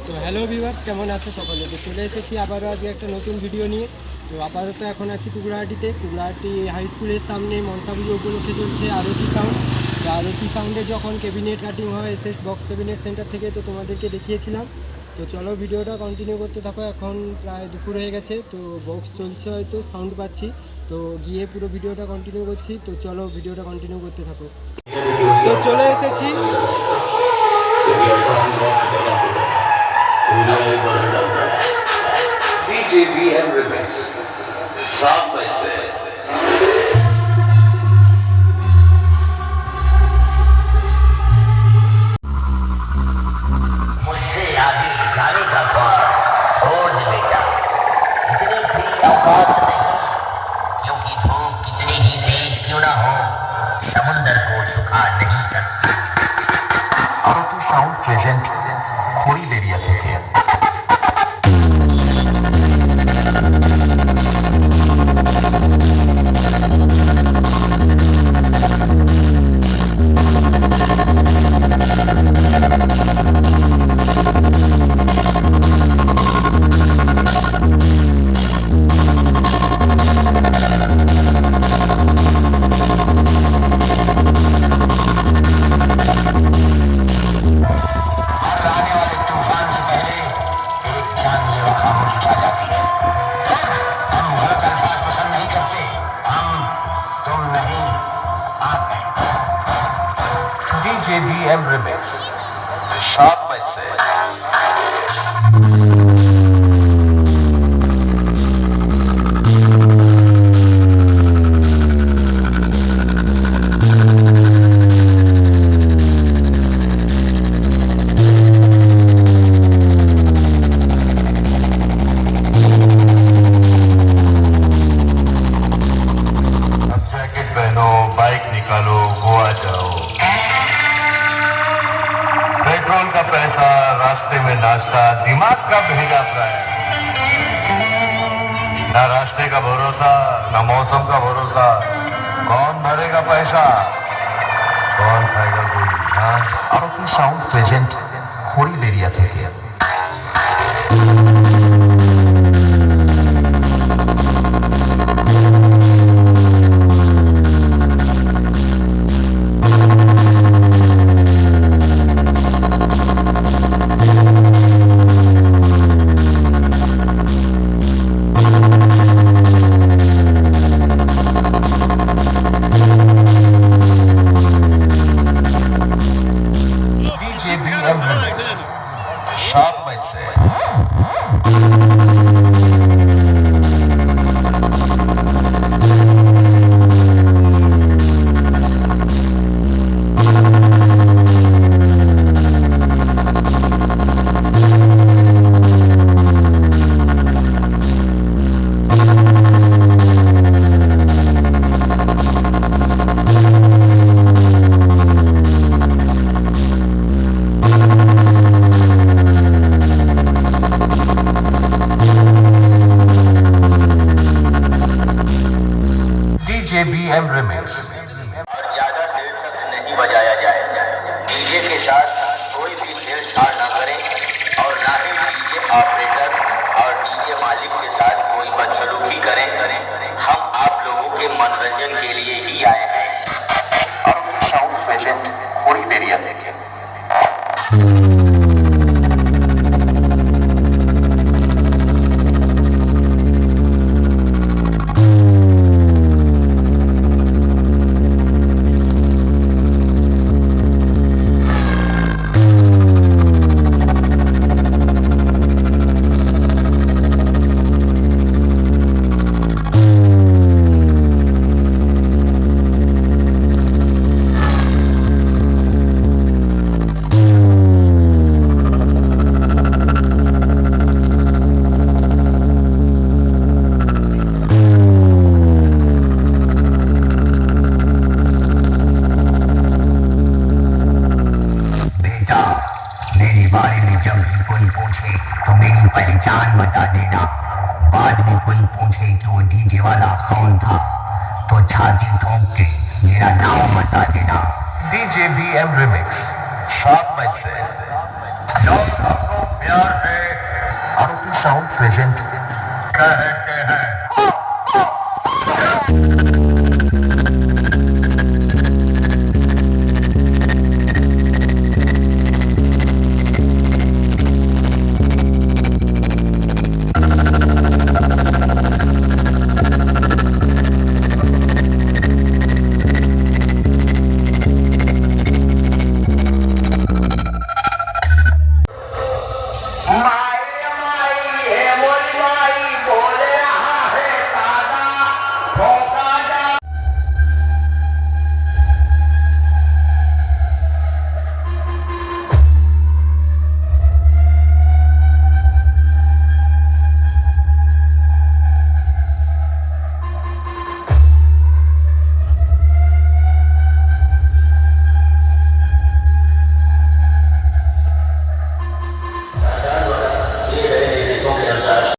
তো hello viewers, কেমন আছে সকলে? তো চলে এসেছি আবারও আজকে একটা নতুন ভিডিও নিয়ে। তো আপাতত এখন আছি কুগড়াহাটি হাই স্কুলের সামনে মনসা পুজো উপলক্ষে চলছে আরতি সাউন্ড। তো আরতি সাউন্ডে যখন ক্যাবিনেট কাটিং হয় এসএস বক্স ক্যাবিনেট সেন্টার থেকে, তো তোমাদেরকে দেখিয়েছিলাম। তো চলো ভিডিওটা কন্টিনিউ করতে থাকো। এখন প্রায় দুপুর হয়ে গেছে, তো বক্স চলছে, হয়তো সাউন্ড পাচ্ছি। তো গিয়ে পুরো ভিডিওটা কন্টিনিউ করছি। তো চলো ভিডিওটা কন্টিনিউ করতে থাকো। তো চলে এসেছি। DJVM Remix, साफ पैसे। मुझसे आगे जाने का कौन? छोड़ दे बेटा, इतनी भी औकात नहीं, क्योंकि धूप कितनी ही तेज क्यों ना हो, समुंदर को सुखा नहीं सकती। आरती साउंड प्रेजेंट खोड़ी देरिया थे। DJVM Remix, साफ पैसे। अब जैकेट पहनो, बाइक निकालो, गोवा जाओ। पेट्रोल का पैसा, रास्ते में नाश्ता, दिमाग का भेजा फ्राई। ना रास्ते का भरोसा, ना मौसम का भरोसा, कौन भरेगा पैसा, कौन खाएगा गोली? हाँ, आरती साउंड प्रेजेंट खोड़ी देरिया थे क्या? DJVM Remix, साफ पैसे। DJVM Remix। और ज्यादा देर तक नहीं बजाया जाए। डीजे के साथ कोई भी छेड़छाड़ न करें और ना ही डीजे ऑपरेटर और डीजे मालिक के साथ कोई बदसलूकी करें। हम आप लोगों के मनोरंजन के लिए ही आए हैं। और साउंड प्रेजेंट थोड़ी देरिया थे क्या? मेरे बारे में जब भी कोई पूछे तो मेरी पहचान बता देना। बाद में कोई पूछे कि वो डीजे वाला कौन था तो छाती ठोक के मेरा नाम बता देना। DJVM Remix, साफ पैसे। प्यार Sound present